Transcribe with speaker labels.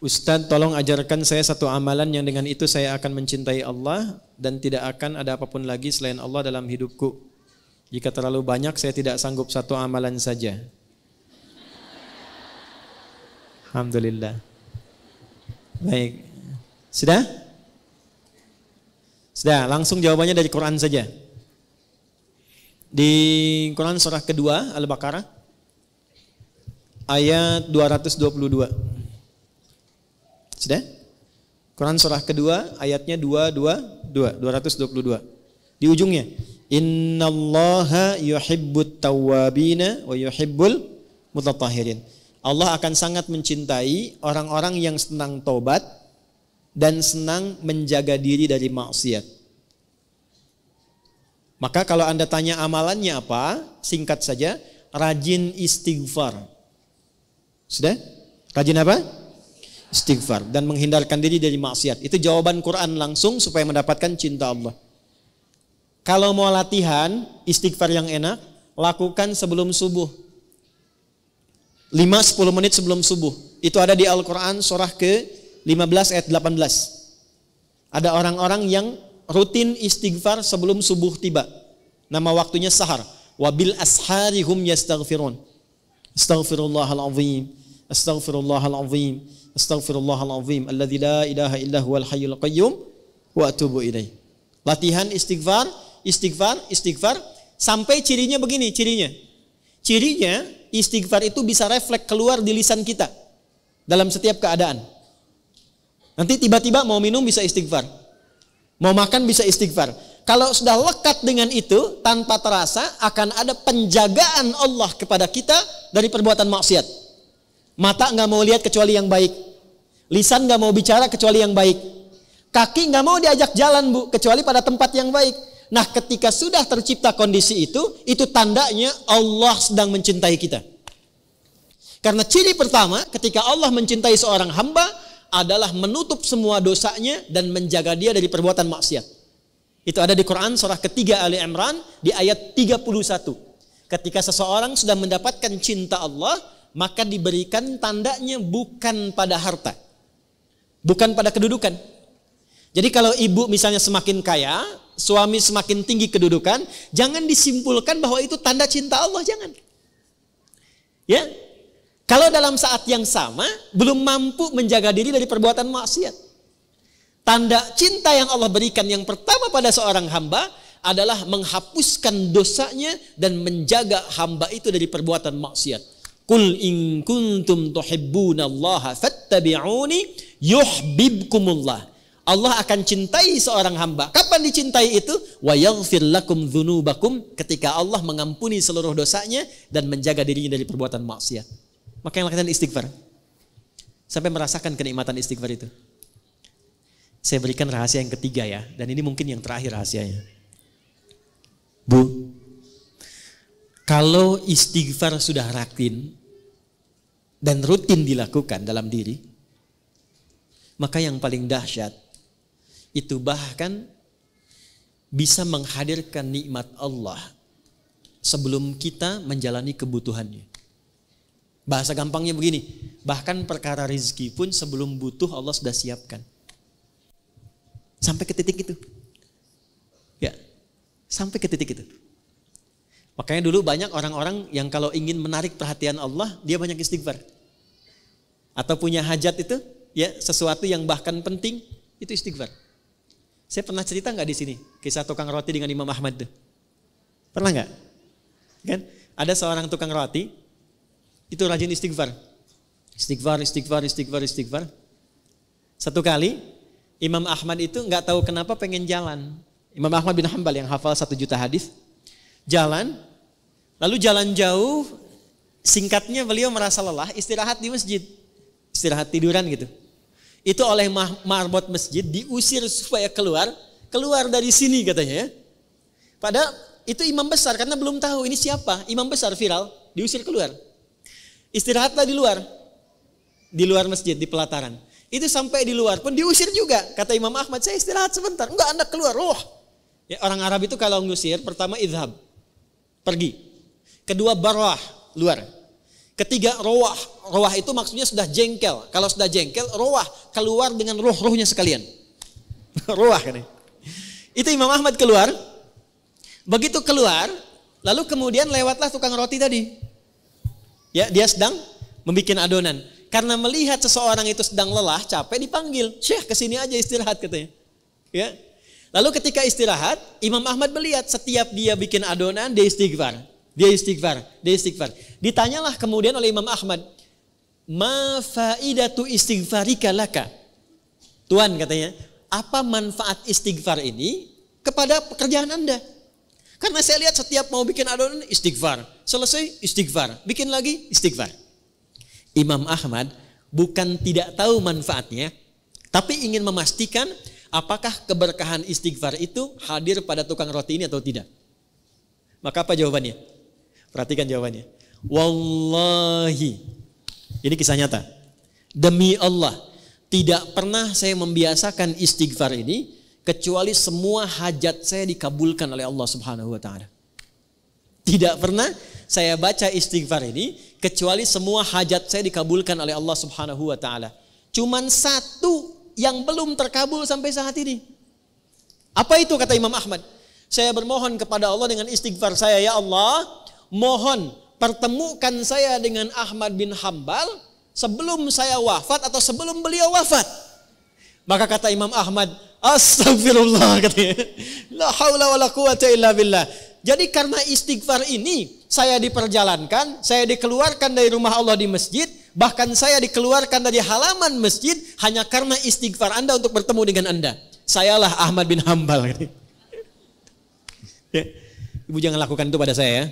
Speaker 1: Ustadz, tolong ajarkan saya satu amalan yang dengan itu saya akan mencintai Allah dan tidak akan ada apapun lagi selain Allah dalam hidupku. Jika terlalu banyak saya tidak sanggup satu amalan saja. Alhamdulillah. Baik. Sudah? Sudah, langsung jawabannya dari Quran saja. Di Quran surah kedua Al-Baqarah ayat 222. Sudah? Quran surah kedua ayatnya 222. Di ujungnya, innallaha yuhibbut tawwabina wa yuhibbul mutatahhirin. Allah akan sangat mencintai orang-orang yang senang tobat dan senang menjaga diri dari maksiat. Maka kalau Anda tanya amalannya apa? Singkat saja, rajin istighfar. Sudah? Rajin apa? Istighfar dan menghindarkan diri dari maksiat. Itu jawaban Quran langsung supaya mendapatkan cinta Allah. Kalau mau latihan istighfar yang enak, lakukan sebelum subuh. 5-10 menit sebelum subuh. Itu ada di Al-Quran surah ke-15 ayat 18. Ada orang-orang yang rutin istighfar sebelum subuh tiba. Nama waktunya sahar. Wabil asharihum yastaghfirun. Astaghfirullahalazim. Astaghfirullahalazim. Astaghfirullahalazim alladzi la ilaha illa huwal hayyul qayyum wa atubu ilaih. Latihan istighfar sampai cirinya begini, cirinya istighfar itu bisa refleks keluar di lisan kita dalam setiap keadaan. Nanti tiba-tiba mau minum bisa istighfar, mau makan bisa istighfar. Kalau sudah lekat dengan itu, tanpa terasa akan ada penjagaan Allah kepada kita dari perbuatan maksiat. Mata nggak mau lihat kecuali yang baik, lisan nggak mau bicara kecuali yang baik, kaki nggak mau diajak jalan bu kecuali pada tempat yang baik. Nah, ketika sudah tercipta kondisi itu tandanya Allah sedang mencintai kita. Karena ciri pertama ketika Allah mencintai seorang hamba adalah menutup semua dosanya dan menjaga dia dari perbuatan maksiat. Itu ada di Quran surah ketiga Ali Imran di ayat 31. Ketika seseorang sudah mendapatkan cinta Allah, maka diberikan tandanya bukan pada harta, bukan pada kedudukan. Jadi kalau ibu misalnya semakin kaya, suami semakin tinggi kedudukan, jangan disimpulkan bahwa itu tanda cinta Allah, jangan. Ya, kalau dalam saat yang sama belum mampu menjaga diri dari perbuatan maksiat. Tanda cinta yang Allah berikan yang pertama pada seorang hamba adalah menghapuskan dosanya dan menjaga hamba itu dari perbuatan maksiat. Qul in kuntum tuhibbunallaha fattabi'uni yuhibbukumullah. Allah akan cintai seorang hamba. Kapan dicintai itu? Wa yaghfir lakum dzunubakum, ketika Allah mengampuni seluruh dosanya dan menjaga dirinya dari perbuatan maksiat. Maka yang lakukan istighfar. Sampai merasakan kenikmatan istighfar itu. Saya berikan rahasia yang ketiga ya, dan ini mungkin yang terakhir rahasianya. Bu, kalau istighfar sudah rutin dan rutin dilakukan dalam diri, maka yang paling dahsyat itu bahkan bisa menghadirkan nikmat Allah sebelum kita menjalani kebutuhannya. Bahasa gampangnya begini, bahkan perkara rizki pun sebelum butuh Allah sudah siapkan. Sampai ke titik itu. Ya, sampai ke titik itu. Makanya dulu banyak orang-orang yang kalau ingin menarik perhatian Allah, dia banyak istighfar. Atau punya hajat itu, ya sesuatu yang bahkan penting, itu istighfar. Saya pernah cerita nggak di sini kisah tukang roti dengan Imam Ahmad tuh? Pernah nggak? Kan? Ada seorang tukang roti itu rajin istighfar. Istighfar. Satu kali Imam Ahmad itu nggak tahu kenapa pengen jalan. Imam Ahmad bin Hanbal yang hafal 1 juta hadis. Jalan, lalu jalan jauh, singkatnya beliau merasa lelah, istirahat di masjid. Istirahat tiduran gitu. Itu oleh marbot masjid diusir supaya keluar dari sini katanya ya. Padahal itu imam besar karena belum tahu ini siapa, imam besar viral, diusir keluar. Istirahatlah di luar masjid, di pelataran. Itu sampai di luar pun diusir juga. Kata Imam Ahmad, saya istirahat sebentar. Enggak, Anda keluar. Ya, orang Arab itu kalau ngusir, pertama idhab, pergi. Kedua barwah, luar. Ketiga, rawah. Rawah itu maksudnya sudah jengkel. Kalau sudah jengkel, rawah keluar dengan roh-rohnya sekalian. Rawah kan. Itu Imam Ahmad keluar. Begitu keluar, lalu kemudian lewatlah tukang roti tadi. Ya, dia sedang membuat adonan. Karena melihat seseorang itu sedang lelah, capek, dipanggil. Syekh, kesini aja istirahat katanya. Ya. Lalu ketika istirahat, Imam Ahmad melihat setiap dia bikin adonan, dia istighfar. Dia istighfar. Ditanyalah kemudian oleh Imam Ahmad, ma faidatu istighfarika laka? Tuan katanya, apa manfaat istighfar ini kepada pekerjaan Anda? Karena saya lihat setiap mau bikin adonan istighfar. Selesai istighfar. Bikin lagi istighfar. Imam Ahmad bukan tidak tahu manfaatnya, tapi ingin memastikan apakah keberkahan istighfar itu hadir pada tukang roti ini atau tidak. Maka apa jawabannya? Perhatikan jawabannya. Wallahi. Ini kisah nyata. Demi Allah, tidak pernah saya membiasakan istighfar ini kecuali semua hajat saya dikabulkan oleh Allah Subhanahu wa taala. Tidak pernah saya baca istighfar ini kecuali semua hajat saya dikabulkan oleh Allah Subhanahu wa taala. Cuman satu yang belum terkabul sampai saat ini. Apa itu kata Imam Ahmad? Saya bermohon kepada Allah dengan istighfar saya, ya Allah, mohon pertemukan saya dengan Ahmad bin Hambal sebelum saya wafat atau sebelum beliau wafat. Maka kata Imam Ahmad, astagfirullah katanya. La haula wala quwata illa billah. Jadi karena istighfar ini saya diperjalankan, saya dikeluarkan dari rumah Allah di masjid, bahkan saya dikeluarkan dari halaman masjid hanya karena istighfar Anda untuk bertemu dengan Anda. Sayalah Ahmad bin Hambal. Ya. Ibu jangan lakukan itu pada saya ya.